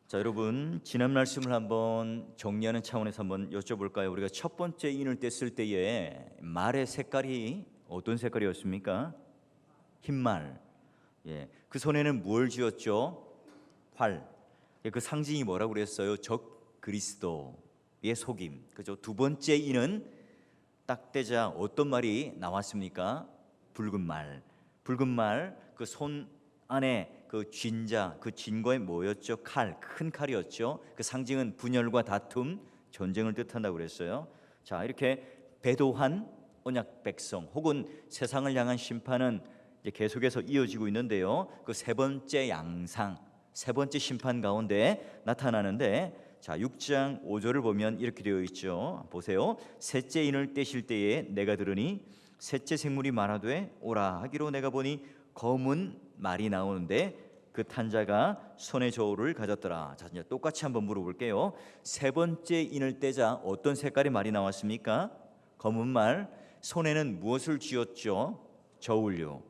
자, 여러분, 지난 말씀을 한번 정리하는 차원에서 한번 여쭤볼까요? 우리가 첫 번째 인을 뗐을 때에 말의 색깔이 어떤 색깔이었습니까? 흰말. 예, 그 손에는 뭘 쥐었죠? 활. 예, 그 상징이 뭐라고 그랬어요? 적 그리스도의 속임. 그죠? 두 번째 인은 딱 떼자 어떤 말이 나왔습니까? 붉은 말. 붉은 말, 그 손 안에 그 쥔자, 그 쥔거에 뭐였죠? 칼, 큰 칼이었죠. 그 상징은 분열과 다툼, 전쟁을 뜻한다고 그랬어요. 자, 이렇게 배도한 언약 백성 혹은 세상을 향한 심판은 이제 계속해서 이어지고 있는데요. 그 세 번째 양상, 세 번째 심판 가운데 나타나는데, 자, 6장 5절을 보면 이렇게 되어 있죠. 보세요. 셋째 인을 떼실 때에 내가 들으니 셋째 생물이 말하되 오라 하기로 내가 보니 검은 말이 나오는데 그 탄자가 손에 저울을 가졌더라. 자, 이제 똑같이 한번 물어볼게요. 세 번째 인을 떼자 어떤 색깔의 말이 나왔습니까? 검은 말. 손에는 무엇을 쥐었죠? 저울요.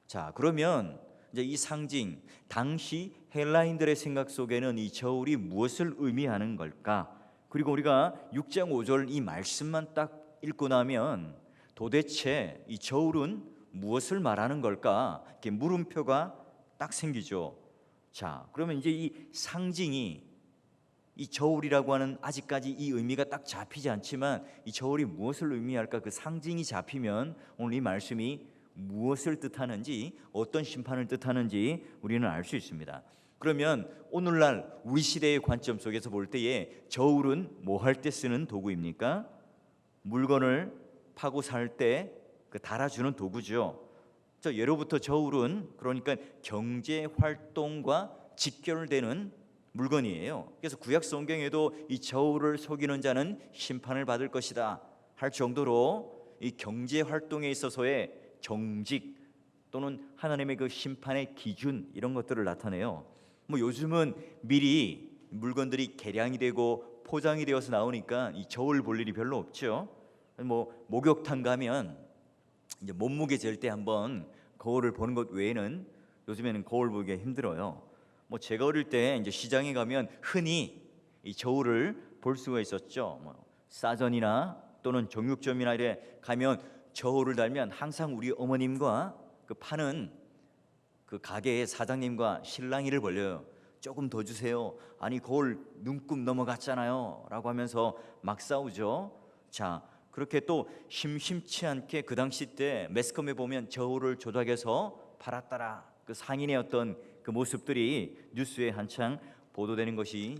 자, 그러면 이제 이 상징, 당시 헬라인들의 생각 속에는 이 저울이 무엇을 의미하는 걸까? 그리고 우리가 6장 5절 이 말씀만 딱 읽고 나면 도대체 이 저울은 무엇을 말하는 걸까? 이렇게 물음표가 딱 생기죠. 자, 그러면 이제 이 상징이, 이 저울이라고 하는, 아직까지 이 의미가 딱 잡히지 않지만 이 저울이 무엇을 의미할까? 그 상징이 잡히면 오늘 이 말씀이 무엇을 뜻하는지, 어떤 심판을 뜻하는지 우리는 알 수 있습니다. 그러면 오늘날 우리 시대의 관점 속에서 볼 때에 저울은 뭐 할 때 쓰는 도구입니까? 물건을 파고 살 때 그 달아주는 도구죠. 저 예로부터 저울은 그러니까 경제 활동과 직결되는 물건이에요. 그래서 구약 성경에도 이 저울을 속이는 자는 심판을 받을 것이다 할 정도로 이 경제 활동에 있어서의 정직 또는 하나님의 그 심판의 기준, 이런 것들을 나타내요. 뭐 요즘은 미리 물건들이 개량이 되고 포장이 되어서 나오니까 이 저울 볼 일이 별로 없죠. 뭐 목욕탕 가면 이제 몸무게 잴 때 한번 거울을 보는 것 외에는 요즘에는 거울 보기가 힘들어요. 뭐 제가 어릴 때 이제 시장에 가면 흔히 이 저울을 볼 수가 있었죠. 뭐 싸전이나 또는 정육점이나 이래 가면 저울을 달면 항상 우리 어머님과 그 파는 그 가게의 사장님과 실랑이를 벌려요. 조금 더 주세요. 아니 거울 눈금 넘어갔잖아요 라고 하면서 막 싸우죠. 자, 그렇게 또 심심치 않게 그 당시 때 매스컴에 보면 저울을 조작해서 팔았더라, 그 상인의 어떤 그 모습들이 뉴스에 한창 보도되는 것이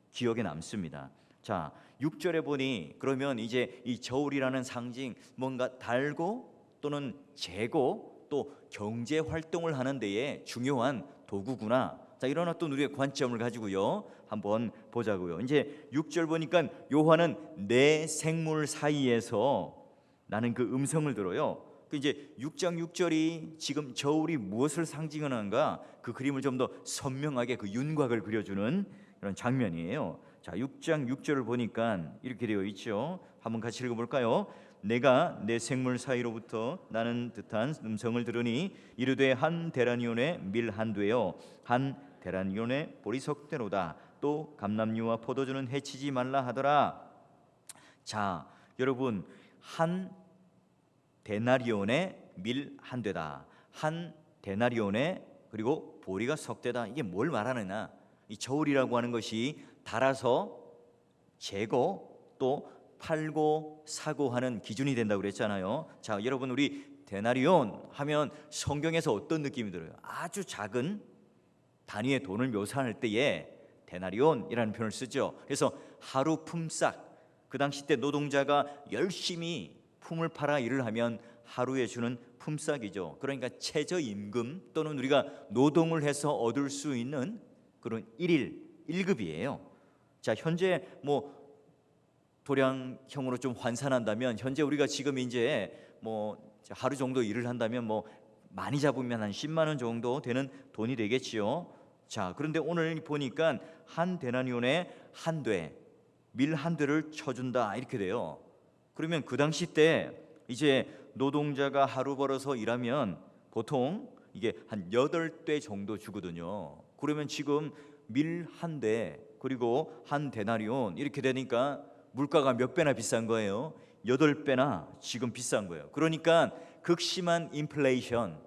기억에 남습니다. 자, 6절에 보니 그러면 이제 이 저울이라는 상징, 뭔가 달고 또는 재고 또 경제 활동을 하는 데에 중요한 도구구나. 자, 이런 어떤 우리의 관점을 가지고요 한번 보자고요. 이제 6절 보니까 요한은 내 생물 사이에서 나는 그 음성을 들어요. 그 이제 6장 6절이 지금 저울이 무엇을 상징하는가, 그 그림을 좀 더 선명하게 그 윤곽을 그려주는 그런 장면이에요. 자, 6장 6절을 보니까 이렇게 되어 있죠. 한번 같이 읽어볼까요? 내가 내 생물 사이로부터 나는 듯한 음성을 들으니 이르되 한 데나리온의 밀 한 되요 한 데나리온의 보리석대로다. 또 감람류와 포도주는 해치지 말라 하더라. 자, 여러분, 한 데나리온의 밀 한 되다, 한 데나리온의 그리고 보리가 석대다. 이게 뭘 말하느냐? 이 저울이라고 하는 것이 달아서 재고 또 팔고 사고 하는 기준이 된다고 그랬잖아요. 자, 여러분, 우리 데나리온 하면 성경에서 어떤 느낌이 들어요? 아주 작은 단위의 돈을 묘사할 때에 데나리온이라는 표현을 쓰죠. 그래서 하루 품삯, 그 당시 때 노동자가 열심히 품을 팔아 일을 하면 하루에 주는 품삯이죠. 그러니까 최저임금 또는 우리가 노동을 해서 얻을 수 있는 그런 일일 1급이에요. 자, 현재 뭐 도량형으로 좀 환산한다면 현재 우리가 지금 이제 뭐 하루 정도 일을 한다면 뭐 많이 잡으면 한 10만 원 정도 되는 돈이 되겠지요. 자, 그런데 오늘 보니까 한 데나리온에 한 돼, 밀 한 되를 쳐준다 이렇게 돼요. 그러면 그 당시 때 이제 노동자가 하루 벌어서 일하면 보통 이게 한 8대 정도 주거든요. 그러면 지금 밀 한 대 그리고 한 데나리온 이렇게 되니까 물가가 몇 배나 비싼 거예요? 8배나 지금 비싼 거예요. 그러니까 극심한 인플레이션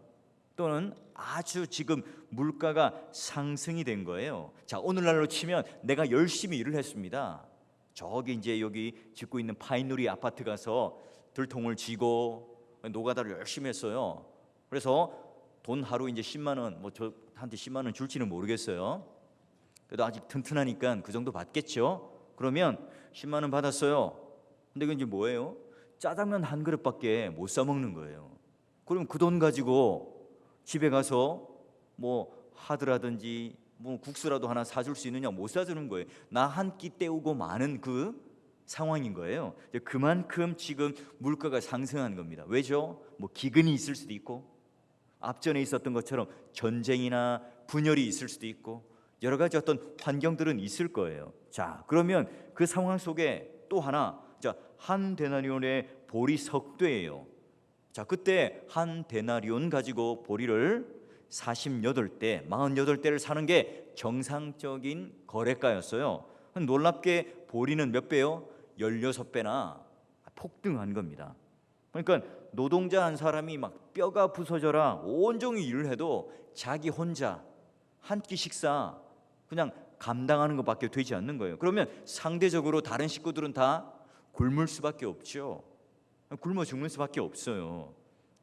또는 아주 지금 물가가 상승이 된 거예요. 자, 오늘날로 치면 내가 열심히 일을 했습니다. 저기 이제 여기 짓고 있는 파인누리 아파트 가서 들통을 쥐고 노가다를 열심히 했어요. 그래서 돈 하루 이제 10만 원, 뭐 저한테 10만 원 줄지는 모르겠어요. 그래도 아직 튼튼하니까 그 정도 받겠죠. 그러면 10만 원 받았어요. 근데 그게 이제 뭐예요? 짜장면 한 그릇밖에 못 사 먹는 거예요. 그럼 그 돈 가지고 집에 가서 뭐 하드라든지 뭐 국수라도 하나 사줄 수 있느냐? 못 사주는 거예요. 나 한 끼 때우고 마는 그 상황인 거예요. 그만큼 지금 물가가 상승한 겁니다. 왜죠? 뭐 기근이 있을 수도 있고 앞전에 있었던 것처럼 전쟁이나 분열이 있을 수도 있고 여러 가지 어떤 환경들은 있을 거예요. 자, 그러면 그 상황 속에 또 하나, 자, 한 데나리온의 보리 석대예요. 자, 그때 한 데나리온 가지고 보리를 48대, 48대를 사는 게 정상적인 거래가였어요. 놀랍게 보리는 몇 배요? 16배나 폭등한 겁니다. 그러니까 노동자 한 사람이 막 뼈가 부서져라 온종일 일을 해도 자기 혼자 한 끼 식사 그냥 감당하는 것밖에 되지 않는 거예요. 그러면 상대적으로 다른 식구들은 다 굶을 수밖에 없죠. 굶어 죽는 수밖에 없어요.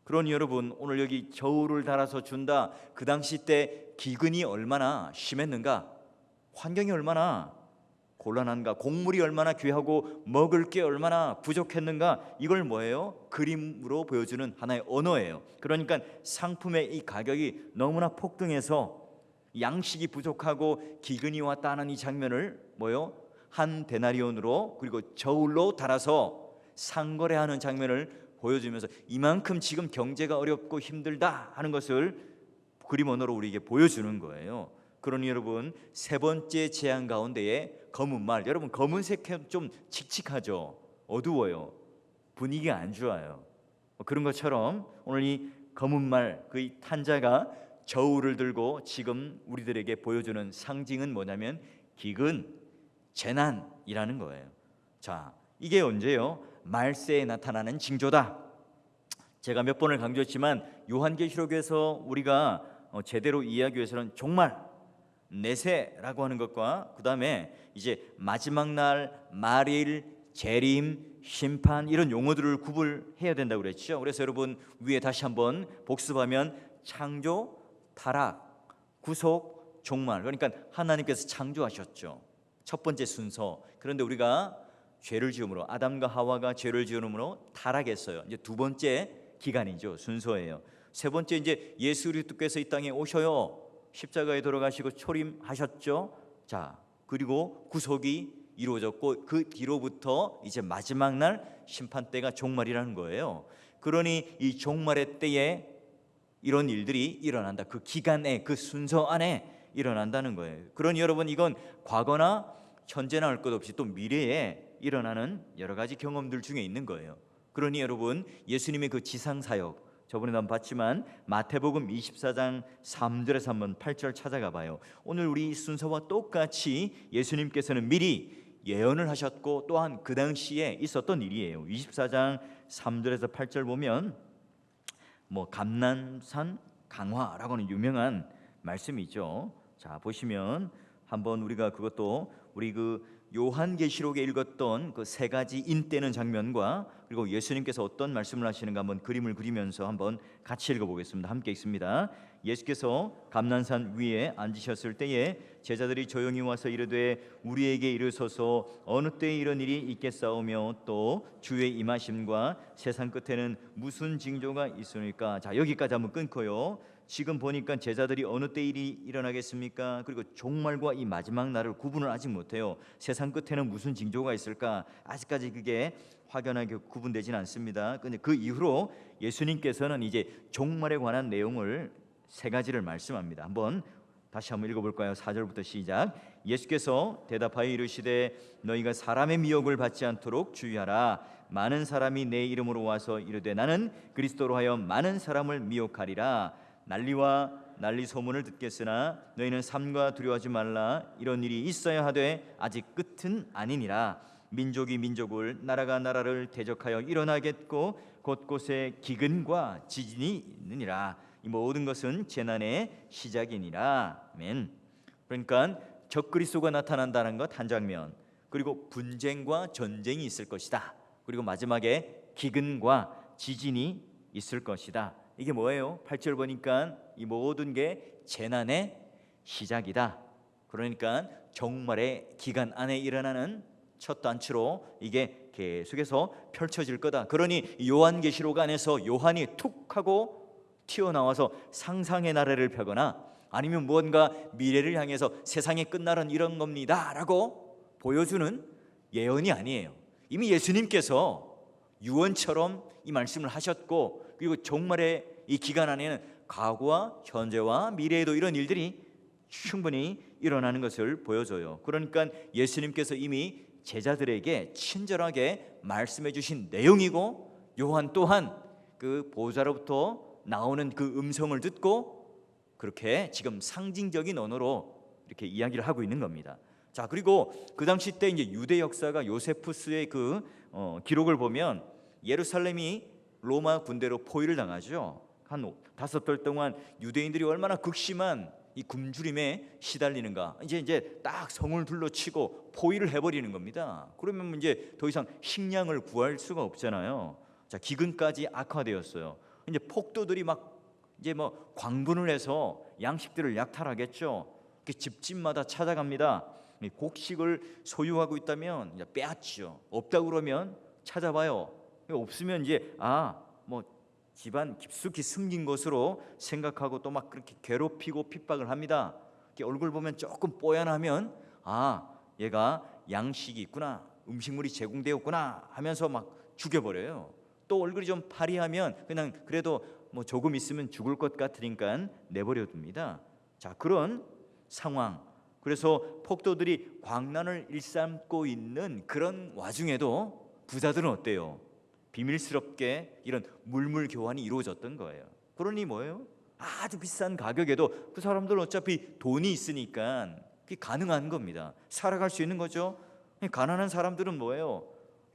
그러니 여러분, 오늘 여기 저울을 달아서 준다. 그 당시 때 기근이 얼마나 심했는가, 환경이 얼마나 곤란한가, 곡물이 얼마나 귀하고 먹을 게 얼마나 부족했는가, 이걸 뭐예요? 그림으로 보여주는 하나의 언어예요. 그러니까 상품의 이 가격이 너무나 폭등해서 양식이 부족하고 기근이 왔다는 이 장면을 뭐요? 한 데나리온으로 그리고 저울로 달아서 상거래하는 장면을 보여주면서 이만큼 지금 경제가 어렵고 힘들다 하는 것을 그림 언어로 우리에게 보여주는 거예요. 그러니 여러분, 세 번째 재앙 가운데에 검은 말, 여러분 검은색 좀 칙칙하죠? 어두워요. 분위기가 안 좋아요. 그런 것처럼 오늘 이 검은 말, 그 탄자가 저울을 들고 지금 우리들에게 보여주는 상징은 뭐냐면 기근, 재난이라는 거예요. 자, 이게 언제요? 말세에 나타나는 징조다. 제가 몇 번을 강조했지만 요한계시록에서 우리가 제대로 이해하기 위해서는 종말, 내세라고 하는 것과 그 다음에 이제 마지막 날, 말일, 재림, 심판 이런 용어들을 구분해야 된다고 그랬죠. 그래서 여러분 위에 다시 한번 복습하면 창조, 타락, 구속, 종말. 그러니까 하나님께서 창조하셨죠. 첫 번째 순서. 그런데 우리가 죄를 지음으로 아담과 하와가 죄를 지음으로 타락했어요. 이제 두 번째 기간이죠. 순서예요. 세 번째 이제 예수 그리스도께서 이 땅에 오셔요. 십자가에 돌아가시고 초림하셨죠. 자, 그리고 구속이 이루어졌고 그 뒤로부터 이제 마지막 날 심판 때가 종말이라는 거예요. 그러니 이 종말의 때에 이런 일들이 일어난다. 그 기간에 그 순서 안에 일어난다는 거예요. 그러니 여러분 이건 과거나 현재나 할 것 없이 또 미래에 일어나는 여러 가지 경험들 중에 있는 거예요. 그러니 여러분 예수님의 그 지상 사역 저번에도 한번 봤지만 마태복음 24장 3절에서 한번 8절 찾아가 봐요. 오늘 우리 순서와 똑같이 예수님께서는 미리 예언을 하셨고 또한 그 당시에 있었던 일이에요. 24장 3절에서 8절 보면 뭐 감난산 강화라고 하는 유명한 말씀이죠. 자, 보시면 한번 우리가 그것도 우리 그 요한계시록에 읽었던 그 세 가지 인때는 장면과 그리고 예수님께서 어떤 말씀을 하시는가 한번 그림을 그리면서 한번 같이 읽어보겠습니다. 함께 읽습니다. 예수께서 감난산 위에 앉으셨을 때에 제자들이 조용히 와서 이르되 우리에게 이르소서 어느 때에 이런 일이 있겠사오며 또 주의 임하심과 세상 끝에는 무슨 징조가 있으니까. 자, 여기까지 한번 끊고요. 지금 보니까 제자들이 어느 때 일이 일어나겠습니까? 그리고 종말과 이 마지막 날을 구분을 아직 못해요. 세상 끝에는 무슨 징조가 있을까? 아직까지 그게 확연하게 구분되지는 않습니다. 근데 그 이후로 예수님께서는 이제 종말에 관한 내용을 세 가지를 말씀합니다. 다시 한번 읽어볼까요? 4절부터 시작. 예수께서 대답하여 이르시되 너희가 사람의 미혹을 받지 않도록 주의하라. 많은 사람이 내 이름으로 와서 이르되 나는 그리스도로 하여 많은 사람을 미혹하리라. 난리와 난리 소문을 듣겠으나 너희는 삼가 두려워하지 말라. 이런 일이 있어야 하되 아직 끝은 아니니라. 민족이 민족을, 나라가 나라를 대적하여 일어나겠고 곳곳에 기근과 지진이 있느니라. 이 모든 것은 재난의 시작이니라. 아멘. 그러니까 적그리스도가 나타난다는 것 한 장면, 그리고 분쟁과 전쟁이 있을 것이다. 그리고 마지막에 기근과 지진이 있을 것이다. 이게 뭐예요? 8절 보니까 이 모든 게 재난의 시작이다. 그러니까 종말의 기간 안에 일어나는 첫 단추로 이게 계속해서 펼쳐질 거다. 그러니 요한계시록 안에서 요한이 툭 하고 튀어나와서 상상의 나래를 펴거나 아니면 무언가 미래를 향해서 세상이 끝나는 이런 겁니다 라고 보여주는 예언이 아니에요. 이미 예수님께서 유언처럼 이 말씀을 하셨고, 그리고 종말의 이 기간 안에는 과거와 현재와 미래에도 이런 일들이 충분히 일어나는 것을 보여줘요. 그러니까 예수님께서 이미 제자들에게 친절하게 말씀해 주신 내용이고, 요한 또한 그 보호자로부터 나오는 그 음성을 듣고 그렇게 지금 상징적인 언어로 이렇게 이야기를 하고 있는 겁니다. 자, 그리고 그 당시 때 이제 유대 역사가 요세푸스의 그 기록을 보면 예루살렘이 로마 군대로 포위를 당하죠. 한 5달 동안 유대인들이 얼마나 극심한 이 굶주림에 시달리는가. 이제 딱 성을 둘러치고 포위를 해버리는 겁니다. 그러면 이제 더 이상 식량을 구할 수가 없잖아요. 자, 기근까지 악화되었어요. 이제 폭도들이 막 이제 뭐 광분을 해서 양식들을 약탈하겠죠. 집집마다 찾아갑니다. 곡식을 소유하고 있다면 이제 빼앗죠. 없다 그러면 찾아봐요. 없으면 이제 뭐 집안 깊숙이 숨긴 것으로 생각하고 또 막 그렇게 괴롭히고 핍박을 합니다. 얼굴 보면 조금 뽀얀하면 얘가 양식이 있구나, 음식물이 제공되었구나 하면서 막 죽여버려요. 또 얼굴이 좀 파리하면 그냥 그래도 뭐 조금 있으면 죽을 것 같으니까 내버려 둡니다. 자, 그런 상황. 그래서 폭도들이 광란을 일삼고 있는 그런 와중에도 부자들은 어때요? 비밀스럽게 이런 물물 교환이 이루어졌던 거예요. 그러니 뭐예요? 아주 비싼 가격에도 그 사람들은 어차피 돈이 있으니까 그게 가능한 겁니다. 살아갈 수 있는 거죠. 가난한 사람들은 뭐예요?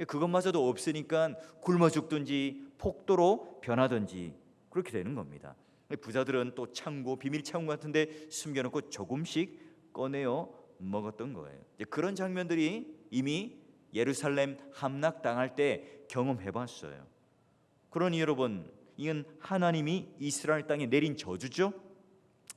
그것마저도 없으니까 굶어 죽든지 폭도로 변하든지 그렇게 되는 겁니다. 부자들은 또 창고, 비밀 창고 같은데 숨겨놓고 조금씩 꺼내어 먹었던 거예요. 그런 장면들이 이미 예루살렘 함락당할 때 경험해봤어요. 그러니 여러분, 이건 하나님이 이스라엘 땅에 내린 저주죠.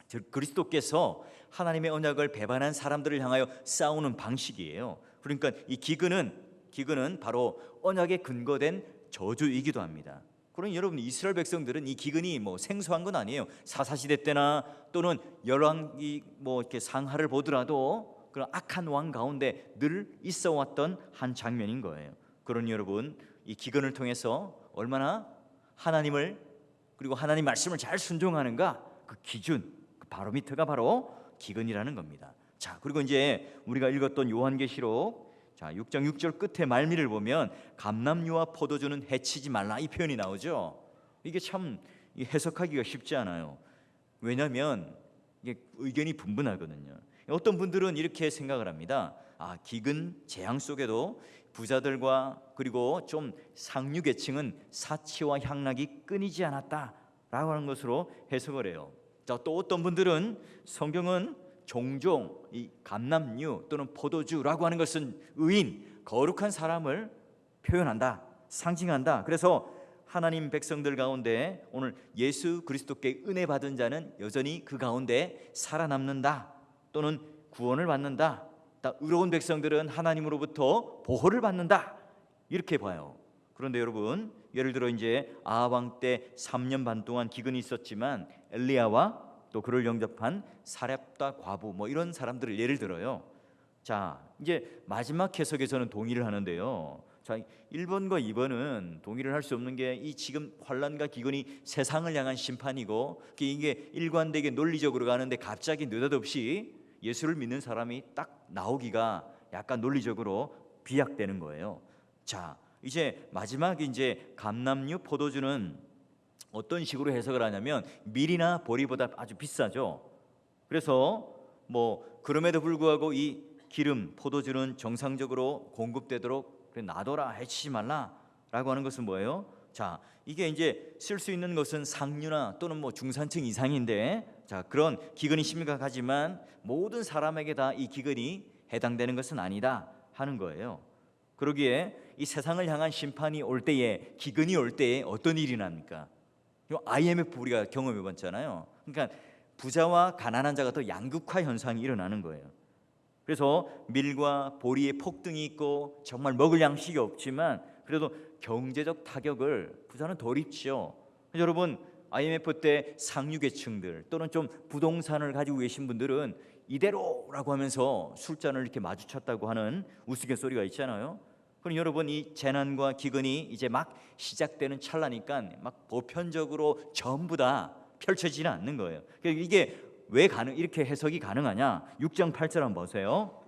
즉 그리스도께서 하나님의 언약을 배반한 사람들을 향하여 싸우는 방식이에요. 그러니까 이 기근은 바로 언약에 근거된 저주이기도 합니다. 그러니 여러분, 이스라엘 백성들은 이 기근이 뭐 생소한 건 아니에요. 사사시대 때나 또는 열왕이 뭐 이렇게 상하를 보더라도 그런 악한 왕 가운데 늘 있어왔던 한 장면인 거예요. 그러니 여러분, 이 기근을 통해서 얼마나 하나님을, 그리고 하나님 말씀을 잘 순종하는가, 그 기준, 그 바로미터가 바로 기근이라는 겁니다. 자, 그리고 이제 우리가 읽었던 요한계시록 6장 6절 끝에 말미를 보면 감람류와 포도주는 해치지 말라, 이 표현이 나오죠. 이게 참 해석하기가 쉽지 않아요. 왜냐하면 이게 의견이 분분하거든요. 어떤 분들은 이렇게 생각을 합니다. 기근 재앙 속에도 부자들과 그리고 좀 상류 계층은 사치와 향락이 끊이지 않았다라고 하는 것으로 해석을 해요. 자, 또 어떤 분들은 성경은 종종 이 감람류 또는 포도주라고 하는 것은 의인, 거룩한 사람을 표현한다, 상징한다. 그래서 하나님 백성들 가운데 오늘 예수 그리스도께 은혜 받은 자는 여전히 그 가운데 살아남는다, 또는 구원을 받는다. 의로운 백성들은 하나님으로부터 보호를 받는다, 이렇게 봐요. 그런데 여러분, 예를 들어 이제 아합 왕 때 3년 반 동안 기근이 있었지만 엘리야와 또 그를 영접한 사렙다 과부 뭐 이런 사람들을 예를 들어요. 자, 이제 마지막 해석에서는 동의를 하는데요. 자, 1번과 2번은 동의를 할 수 없는 게, 이 지금 환란과 기근이 세상을 향한 심판이고 이게 일관되게 논리적으로 가는데 갑자기 느닷없이 예수를 믿는 사람이 딱 나오기가 약간 논리적으로 비약되는 거예요. 자, 이제 마지막 이제 감람류 포도주는 어떤 식으로 해석을 하냐면 밀이나 보리보다 아주 비싸죠. 그래서 그럼에도 불구하고 이 기름, 포도주는 정상적으로 공급되도록 놔둬라, 해치지 말라라고 하는 것은 뭐예요? 자, 이게 이제 쓸 수 있는 것은 상류나 또는 중산층 이상인데, 자, 그런 기근이 심각하지만 모든 사람에게 다 이 기근이 해당되는 것은 아니다 하는 거예요. 그러기에 이 세상을 향한 심판이 올 때에, 기근이 올 때에 어떤 일이 납니까? IMF 우리가 경험해 봤잖아요. 그러니까 부자와 가난한 자가 더 양극화 현상이 일어나는 거예요. 그래서 밀과 보리의 폭등이 있고 정말 먹을 양식이 없지만 그래도 경제적 타격을 부자는 덜 입죠. 여러분, IMF 때 상류 계층들 또는 좀 부동산을 가지고 계신 분들은 이대로라고 하면서 술잔을 이렇게 마주쳤다고 하는 우스갯소리가 있잖아요. 그럼 여러분, 이 재난과 기근이 이제 막 시작되는 찰나니까 막 보편적으로 전부 다 펼쳐지지는 않는 거예요. 이게 왜 이렇게 해석이 가능하냐? 6장 8절 한번 보세요.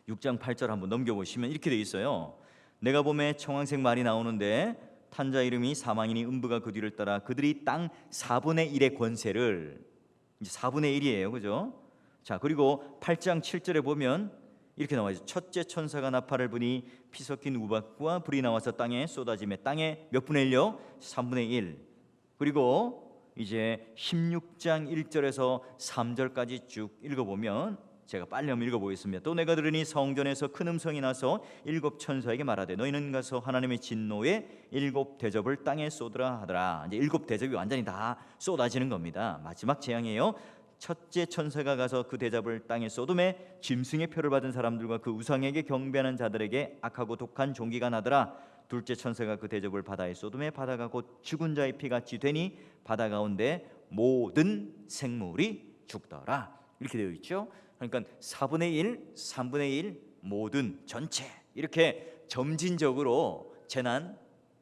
6장 8절 한번 넘겨보시면 이렇게 돼 있어요. 내가 봄에 청황색 말이 나오는데 탄 자 이름이 사망이니 음부가 그 뒤를 따라 그들이 땅 4분의 1의 권세를, 이제 4분의 1이에요, 그죠? 자, 그리고 8장 7절에 보면 이렇게 나와 있어요. 첫째 천사가 나팔을 부니 피 섞인 우박과 불이 나와서 땅에 쏟아지며 땅에 몇 분의 1요? 3분의 1. 그리고 이제 16장 1절에서 3절까지 쭉 읽어보면, 제가 빨리 한번 읽어보겠습니다. 또 내가 들으니 성전에서 큰 음성이 나서 7 천사에게 말하되 너희는 가서 하나님의 진노의 7 대접을 땅에 쏟으라 하더라. 이제 7 대접이 완전히 다 쏟아지는 겁니다. 마지막 재앙이에요. 첫째 천사가 가서 그 대접을 땅에 쏟음에 짐승의 표를 받은 사람들과 그 우상에게 경배하는 자들에게 악하고 독한 종기가 나더라. 둘째 천사가 그 대접을 바다에 쏟음에 바다가 곧 죽은 자의 피같이 되니 바다 가운데 모든 생물이 죽더라. 이렇게 되어 있죠. 그러니까 4분의 1, 3분의 1, 모든, 전체, 이렇게 점진적으로 재난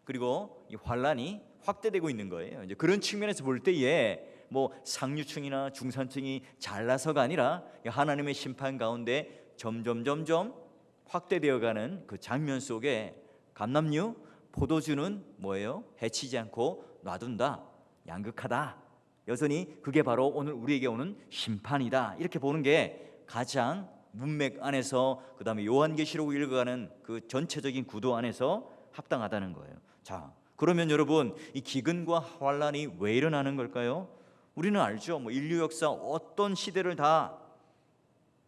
그리고 이 환란이 확대되고 있는 거예요. 이제 그런 측면에서 볼 때에 상류층이나 중산층이 잘나서가 아니라 하나님의 심판 가운데 점점 확대되어가는 그 장면 속에 감남류, 포도주는 뭐예요? 해치지 않고 놔둔다, 양극하다. 여전히 그게 바로 오늘 우리에게 오는 심판이다. 이렇게 보는 게 가장 문맥 안에서, 그 다음에 요한계시록 읽어가는 그 전체적인 구도 안에서 합당하다는 거예요. 자, 그러면 여러분, 이 기근과 환란이 왜 일어나는 걸까요? 우리는 알죠. 인류 역사 어떤 시대를 다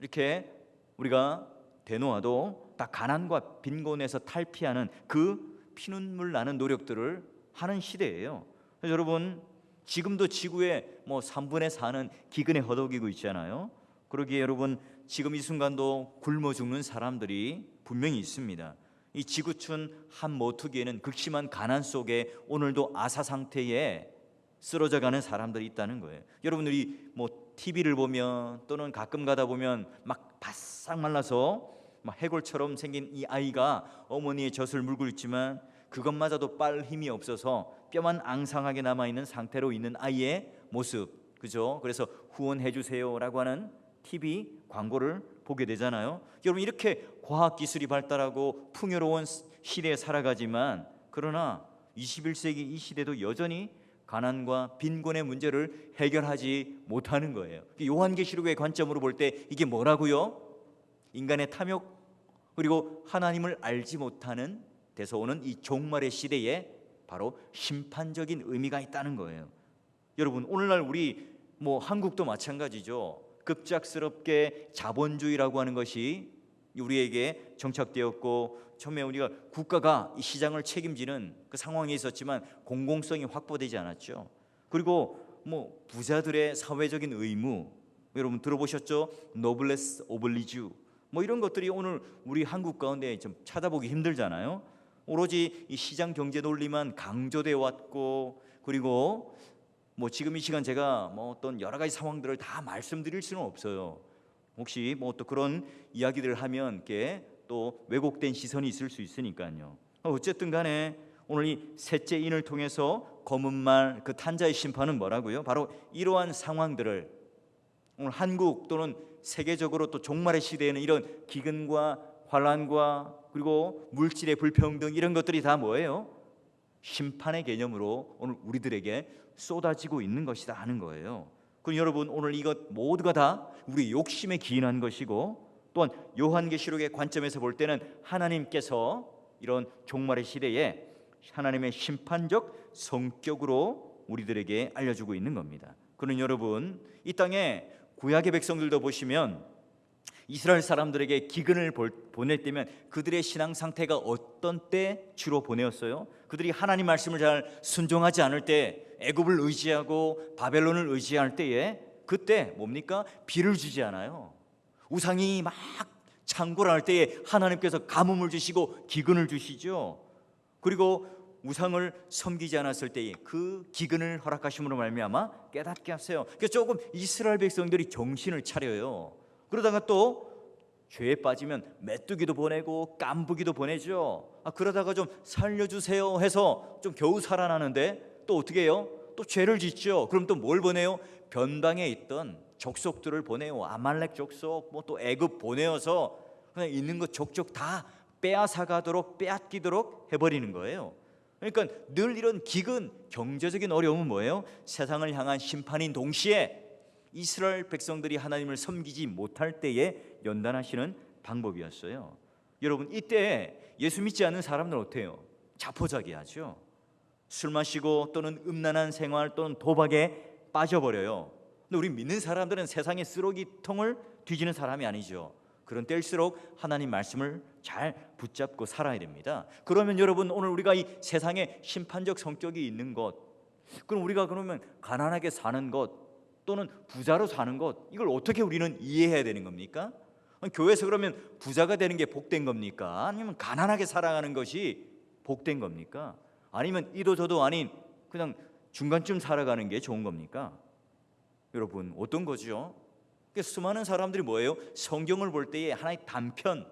이렇게 우리가 대놓아도 다 가난과 빈곤에서 탈피하는 그 피눈물 나는 노력들을 하는 시대예요. 그래서 여러분, 지금도 지구의 3분의 4는 기근에 허덕이고 있잖아요. 그러기에 여러분, 지금 이 순간도 굶어 죽는 사람들이 분명히 있습니다. 이 지구촌 한 모퉁이에는 극심한 가난 속에 오늘도 아사 상태에 쓰러져가는 사람들이 있다는 거예요. 여러분들이 TV를 보면 또는 가끔 가다 보면 막 바싹 말라서 막 해골처럼 생긴 이 아이가 어머니의 젖을 물고 있지만 그것마저도 빨 힘이 없어서 뼈만 앙상하게 남아있는 상태로 있는 아이의 모습, 그죠? 그래서 후원해 주세요라고 하는 TV 광고를 보게 되잖아요. 여러분, 이렇게 과학기술이 발달하고 풍요로운 시대에 살아가지만 그러나 21세기 이 시대도 여전히 가난과 빈곤의 문제를 해결하지 못하는 거예요. 요한계시록의 관점으로 볼 때 이게 뭐라고요? 인간의 탐욕 그리고 하나님을 알지 못하는 데서 오는 이 종말의 시대에 바로 심판적인 의미가 있다는 거예요. 여러분, 오늘날 우리 한국도 마찬가지죠. 급작스럽게 자본주의라고 하는 것이 우리에게 정착되었고, 처음에 우리가 국가가 이 시장을 책임지는 그 상황에 있었지만 공공성이 확보되지 않았죠. 그리고 부자들의 사회적인 의무, 여러분 들어보셨죠? 노블레스 오블리주, 이런 것들이 오늘 우리 한국 가운데 좀 찾아보기 힘들잖아요. 오로지 이 시장 경제 논리만 강조되어 왔고, 그리고 지금 이 시간 제가 어떤 여러 가지 상황들을 다 말씀드릴 수는 없어요. 혹시 또 그런 이야기들을 하면 이렇게 또 왜곡된 시선이 있을 수 있으니까요. 어쨌든 간에 오늘 이 셋째 인을 통해서 검은 말, 그 탄자의 심판은 뭐라고요? 바로 이러한 상황들을 오늘 한국 또는 세계적으로 또 종말의 시대에는 이런 기근과 환란과 그리고 물질의 불평등, 이런 것들이 다 뭐예요? 심판의 개념으로 오늘 우리들에게 쏟아지고 있는 것이다 하는 거예요. 그럼 여러분, 오늘 이것 모두가 다 우리 욕심에 기인한 것이고, 또한 요한계시록의 관점에서 볼 때는 하나님께서 이런 종말의 시대에 하나님의 심판적 성격으로 우리들에게 알려주고 있는 겁니다. 그럼 여러분, 이 땅에 구약의 백성들도 보시면 이스라엘 사람들에게 기근을 보낼 때면 그들의 신앙 상태가 어떤 때 주로 보내었어요? 그들이 하나님 말씀을 잘 순종하지 않을 때, 애굽을 의지하고 바벨론을 의지할 때에, 그때 뭡니까? 비를 주지 않아요. 우상이 막 창궐할 때에 하나님께서 가뭄을 주시고 기근을 주시죠. 그리고 우상을 섬기지 않았을 때에 그 기근을 허락하심으로 말미암아 깨닫게 하세요. 그래서 조금 이스라엘 백성들이 정신을 차려요. 그러다가 또 죄에 빠지면 메뚜기도 보내고 깐부기도 보내죠. 그러다가 좀 살려주세요 해서 좀 겨우 살아나는데 또 어떻게 해요? 또 죄를 짓죠. 그럼 또 뭘 보내요? 변방에 있던 족속들을 보내요. 아말렉 족속, 뭐 또 애굽 보내어서 그냥 있는 것 족족 다 빼앗아가도록, 빼앗기도록 해버리는 거예요. 그러니까 늘 이런 기근, 경제적인 어려움은 뭐예요? 세상을 향한 심판인 동시에 이스라엘 백성들이 하나님을 섬기지 못할 때에 연단하시는 방법이었어요. 여러분, 이때 예수 믿지 않는 사람들은 어때요? 자포자기하죠. 술 마시고 또는 음란한 생활 또는 도박에 빠져버려요. 근데 우리 믿는 사람들은 세상의 쓰레기통을 뒤지는 사람이 아니죠. 그런 때일수록 하나님 말씀을 잘 붙잡고 살아야 됩니다. 그러면 여러분, 오늘 우리가 이 세상에 심판적 성격이 있는 것, 그럼 우리가 그러면 가난하게 사는 것 또는 부자로 사는 것, 이걸 어떻게 우리는 이해해야 되는 겁니까? 교회에서 그러면 부자가 되는 게 복된 겁니까? 아니면 가난하게 살아가는 것이 복된 겁니까? 아니면 이도 저도 아닌 그냥 중간쯤 살아가는 게 좋은 겁니까? 여러분, 어떤 거죠? 수많은 사람들이 뭐예요? 성경을 볼 때에 하나의 단편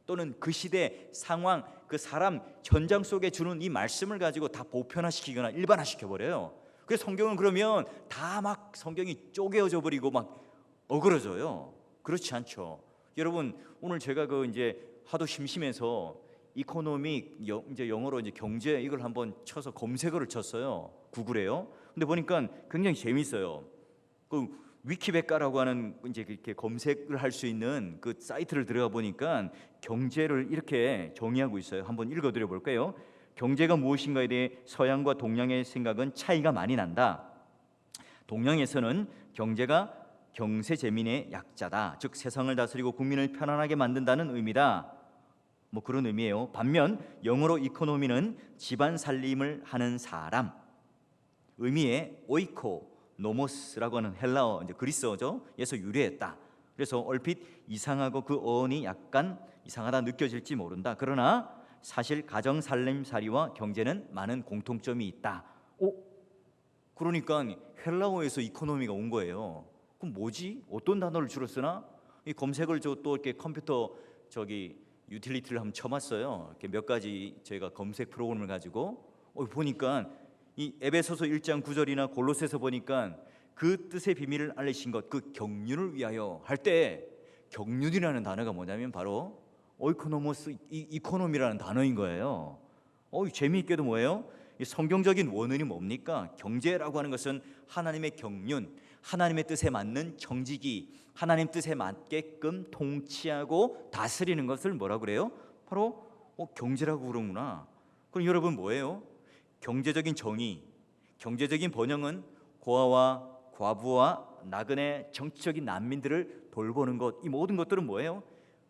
또는 그 시대 상황, 그 사람 현장 속에 주는 이 말씀을 가지고 다 보편화시키거나 일반화시켜버려요. 그래서 성경은 그러면 다 막 성경이 쪼개어져 버리고 막 어그러져요. 그렇지 않죠. 여러분, 오늘 제가 이제 하도 심심해서 이코노믹, 이제 영어로 이제 경제, 이걸 한번 쳐서 검색어를 쳤어요. 구글에요. 근데 보니까 굉장히 재밌어요. 그 위키백과라고 하는 이제 이렇게 검색을 할 수 있는 그 사이트를 들어가 보니까 경제를 이렇게 정의하고 있어요. 한번 읽어드려 볼까요? 경제가 무엇인가에 대해 서양과 동양의 생각은 차이가 많이 난다. 동양에서는 경제가 경세재민의 약자다. 즉 세상을 다스리고 국민을 편안하게 만든다는 의미다. 뭐 그런 의미예요. 반면 영어로 이코노미는 집안 살림을 하는 사람, 의미의 오이코 노모스라고 하는 헬라어, 이제 그리스어죠. 에서 유래했다. 그래서 얼핏 이상하고 그 어원이 약간 이상하다 느껴질지 모른다. 그러나 사실 가정 살림살이와 경제는 많은 공통점이 있다. 그러니까 헬라어에서 이코노미가 온 거예요. 그럼 뭐지? 어떤 단어를 주로 쓰나? 이 검색을 또 이렇게 컴퓨터 유틸리티를 한번 쳐봤어요. 이렇게 몇 가지 저희가 검색 프로그램을 가지고 보니까 이 에베소서 1장 9절이나 골로새서 보니까 그 뜻의 비밀을 알리신 것, 그 경륜을 위하여 할 때 경륜이라는 단어가 뭐냐면 바로 오이코노모스, 이코노미라는 단어인 거예요. 재미있게도 뭐예요? 이 성경적인 원문이 뭡니까? 경제라고 하는 것은 하나님의 경륜, 하나님의 뜻에 맞는 정직이, 하나님 뜻에 맞게끔 통치하고 다스리는 것을 뭐라 그래요? 바로 경제라고 그러구나. 그럼 여러분 뭐예요? 경제적인 정의, 경제적인 번영은 고아와 과부와 나그네, 정치적인 난민들을 돌보는 것, 이 모든 것들은 뭐예요?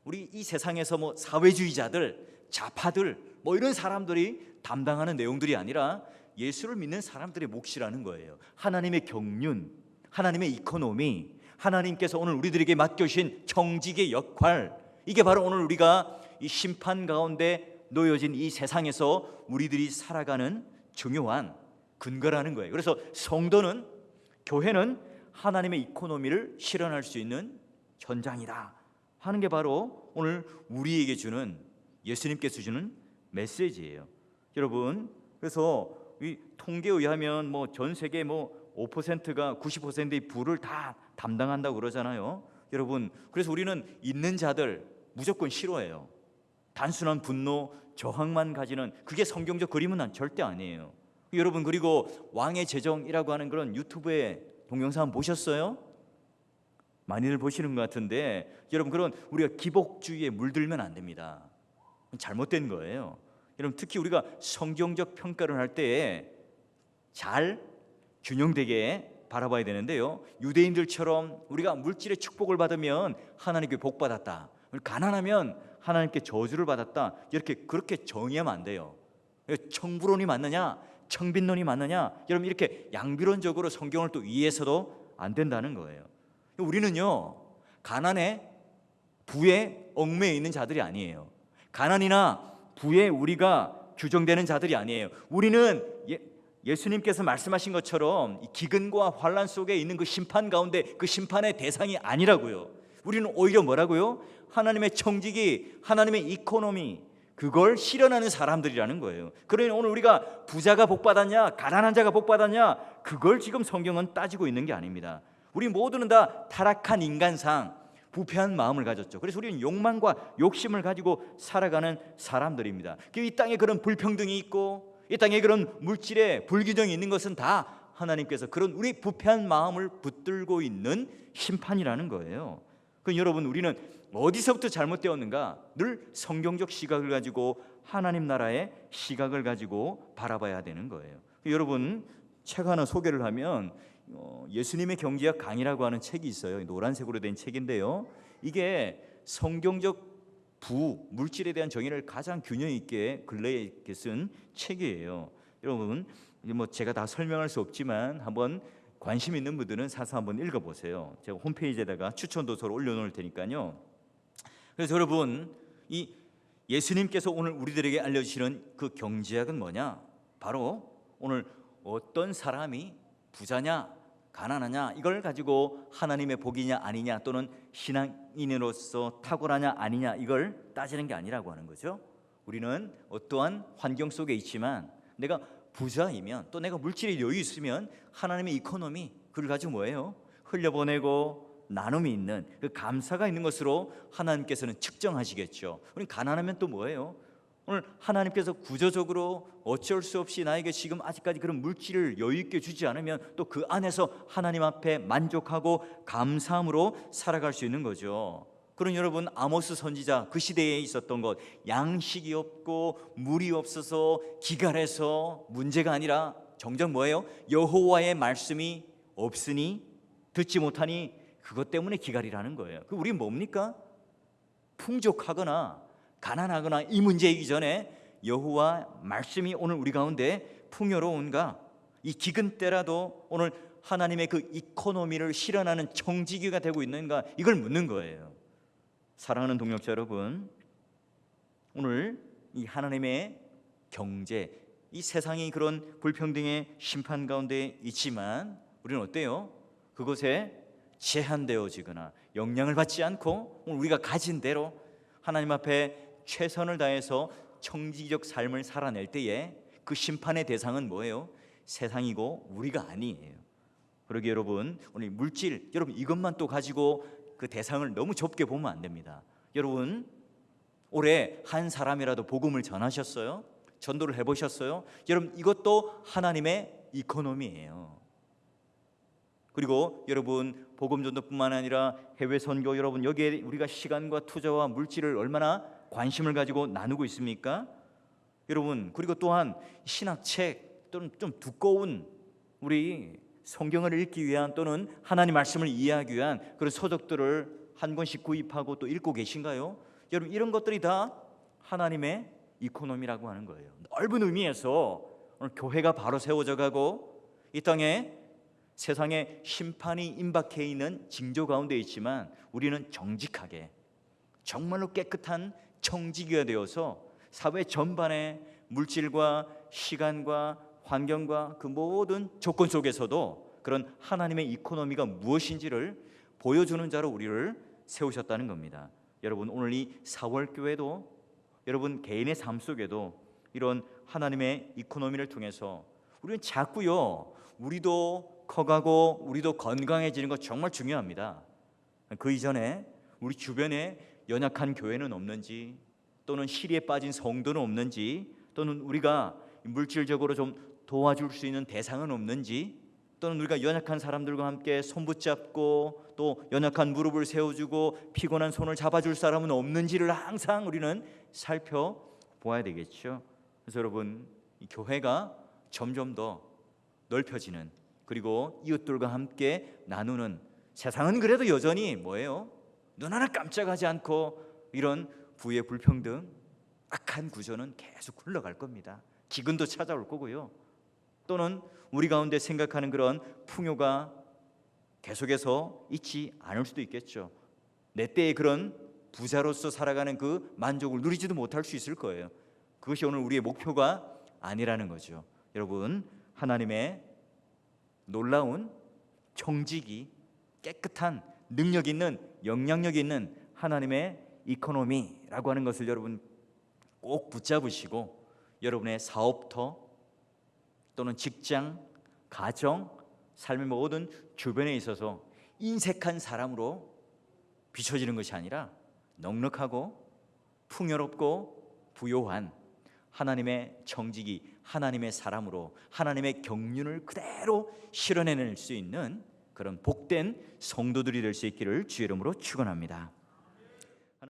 우리 이 세상에서 뭐 사회주의자들, 좌파들, 뭐 이런 사람들이 담당하는 내용들이 아니라 예수를 믿는 사람들의 몫이라는 거예요. 하나님의 경륜, 하나님의 이코노미, 하나님께서 오늘 우리들에게 맡겨주신 정직의 역할, 이게 바로 오늘 우리가 이 심판 가운데 놓여진 이 세상에서 우리들이 살아가는 중요한 근거라는 거예요. 그래서 성도는, 교회는 하나님의 이코노미를 실현할 수 있는 현장이다 하는 게 바로 오늘 우리에게 주는, 예수님께서 주는 메시지예요. 여러분, 그래서 이 통계에 의하면 뭐 전 세계 뭐 5%가 90%의 부를 다 담당한다고 그러잖아요. 여러분, 그래서 우리는 있는 자들 무조건 싫어해요. 단순한 분노, 저항만 가지는 그게 성경적 그림은 절대 아니에요. 여러분, 그리고 왕의 제정이라고 하는 그런 유튜브의 동영상 보셨어요? 많이들 보시는 것 같은데, 여러분, 그런 우리가 기복주의에 물들면 안 됩니다. 잘못된 거예요. 여러분, 특히 우리가 성경적 평가를 할 때에 잘 균형되게 바라봐야 되는데요, 유대인들처럼 우리가 물질의 축복을 받으면 하나님께 복 받았다, 가난하면 하나님께 저주를 받았다, 이렇게 그렇게 정의하면 안 돼요. 청부론이 맞느냐 청빈론이 맞느냐, 여러분, 이렇게 양비론적으로 성경을 또 이해해서도 안 된다는 거예요. 우리는요, 가난에 부에 얽매여 있는 자들이 아니에요. 가난이나 부에 우리가 규정되는 자들이 아니에요. 우리는 예수님께서 말씀하신 것처럼 기근과 환난 속에 있는 그 심판 가운데 그 심판의 대상이 아니라고요. 우리는 오히려 뭐라고요? 하나님의 청지기, 하나님의 이코노미, 그걸 실현하는 사람들이라는 거예요. 그러니 오늘 우리가 부자가 복받았냐 가난한 자가 복받았냐, 그걸 지금 성경은 따지고 있는 게 아닙니다. 우리 모두는 다 타락한 인간상 부패한 마음을 가졌죠. 그래서 우리는 욕망과 욕심을 가지고 살아가는 사람들입니다. 이 땅에 그런 불평등이 있고 이 땅에 그런 물질의 불균형이 있는 것은 다 하나님께서 그런 우리 부패한 마음을 붙들고 있는 심판이라는 거예요. 여러분, 우리는 어디서부터 잘못되었는가? 늘 성경적 시각을 가지고 하나님 나라의 시각을 가지고 바라봐야 되는 거예요. 여러분, 책 하나 소개를 하면 예수님의 경제학 강의라고 하는 책이 있어요. 노란색으로 된 책인데요, 이게 성경적 물질에 대한 정의를 가장 균형 있게 근래에 이렇게 쓴 책이에요. 여러분, 제가 다 설명할 수 없지만 한번 관심 있는 분들은 사서 한번 읽어보세요. 제가 홈페이지에다가 추천 도서를 올려놓을 테니까요. 그래서 여러분, 이 예수님께서 오늘 우리들에게 알려주시는 그 경제학은 뭐냐? 바로 오늘 어떤 사람이 부자냐 가난하냐 이걸 가지고 하나님의 복이냐 아니냐, 또는 신앙인으로서 탁월하냐 아니냐, 이걸 따지는 게 아니라고 하는 거죠. 우리는 어떠한 환경 속에 있지만 내가 부자이면, 또 내가 물질의 여유 있으면 하나님의 이코노미, 그걸 가지고 뭐예요? 흘려보내고 나눔이 있는 그 감사가 있는 것으로 하나님께서는 측정하시겠죠. 우리 가난하면 또 뭐예요? 오늘 하나님께서 구조적으로 어쩔 수 없이 나에게 지금 아직까지 그런 물질을 여유 있게 주지 않으면 또 그 안에서 하나님 앞에 만족하고 감사함으로 살아갈 수 있는 거죠. 그런 여러분, 아모스 선지자 그 시대에 있었던 것, 양식이 없고 물이 없어서 기갈해서 문제가 아니라 정작 뭐예요? 여호와의 말씀이 없으니 듣지 못하니 그것 때문에 기갈이라는 거예요. 우리 뭡니까? 풍족하거나 가난하거나 이 문제이기 전에 여호와 말씀이 오늘 우리 가운데 풍요로운가? 이 기근 때라도 오늘 하나님의 그 이코노미를 실현하는 청지기가 되고 있는가? 이걸 묻는 거예요. 사랑하는 동역자 여러분, 오늘 이 하나님의 경제, 이 세상이 그런 불평등의 심판 가운데 있지만 우리는 어때요? 그것에 제한되어지거나 영향을 받지 않고 오늘 우리가 가진 대로 하나님 앞에 최선을 다해서 청지기적 삶을 살아낼 때에 그 심판의 대상은 뭐예요? 세상이고 우리가 아니에요. 그러기에 여러분, 오늘 물질, 여러분 이것만 또 가지고 그 대상을 너무 좁게 보면 안 됩니다. 여러분, 올해 한 사람이라도 복음을 전하셨어요? 전도를 해보셨어요? 여러분, 이것도 하나님의 이코노미예요. 그리고 여러분, 복음 전도뿐만 아니라 해외 선교, 여러분 여기에 우리가 시간과 투자와 물질을 얼마나 관심을 가지고 나누고 있습니까? 여러분, 그리고 또한 신학책 또는 좀 두꺼운 우리 성경을 읽기 위한 또는 하나님 말씀을 이해하기 위한 그런 서적들을 한 권씩 구입하고 또 읽고 계신가요? 여러분, 이런 것들이 다 하나님의 이코노미라고 하는 거예요. 넓은 의미에서 오늘 교회가 바로 세워져 가고 이 땅에 세상에 심판이 임박해 있는 징조 가운데 있지만 우리는 정직하게 정말로 깨끗한 청지기가 되어서 사회 전반의 물질과 시간과 환경과 그 모든 조건 속에서도 그런 하나님의 이코노미가 무엇인지를 보여주는 자로 우리를 세우셨다는 겁니다. 여러분, 오늘 이 4월 교회도 여러분 개인의 삶 속에도 이런 하나님의 이코노미를 통해서 우리는 자꾸요, 우리도 커가고 우리도 건강해지는 것 정말 중요합니다. 그 이전에 우리 주변에 연약한 교회는 없는지, 또는 시리에 빠진 성도는 없는지, 또는 우리가 물질적으로 좀 도와줄 수 있는 대상은 없는지, 또는 우리가 연약한 사람들과 함께 손붙잡고 또 연약한 무릎을 세워주고 피곤한 손을 잡아줄 사람은 없는지를 항상 우리는 살펴보아야 되겠죠. 그래서 여러분, 이 교회가 점점 더 넓혀지는, 그리고 이웃들과 함께 나누는, 세상은 그래도 여전히 뭐예요? 눈 하나 깜짝하지 않고 이런 부의 불평등, 악한 구조는 계속 흘러갈 겁니다. 기근도 찾아올 거고요. 또는 우리 가운데 생각하는 그런 풍요가 계속해서 있지 않을 수도 있겠죠. 내 때의 그런 부자로서 살아가는 그 만족을 누리지도 못할 수 있을 거예요. 그것이 오늘 우리의 목표가 아니라는 거죠. 여러분, 하나님의 놀라운 청지기, 깨끗한 능력 있는, 영향력 있는 하나님의 이코노미라고 하는 것을 여러분 꼭 붙잡으시고, 여러분의 사업터 또는 직장, 가정, 삶의 모든 주변에 있어서 인색한 사람으로 비춰지는 것이 아니라 넉넉하고 풍요롭고 부요한 하나님의 청지기, 하나님의 사람으로 하나님의 경륜을 그대로 실현해낼 수 있는 그런 복된 성도들이 될 수 있기를 주의 이름으로 축원합니다.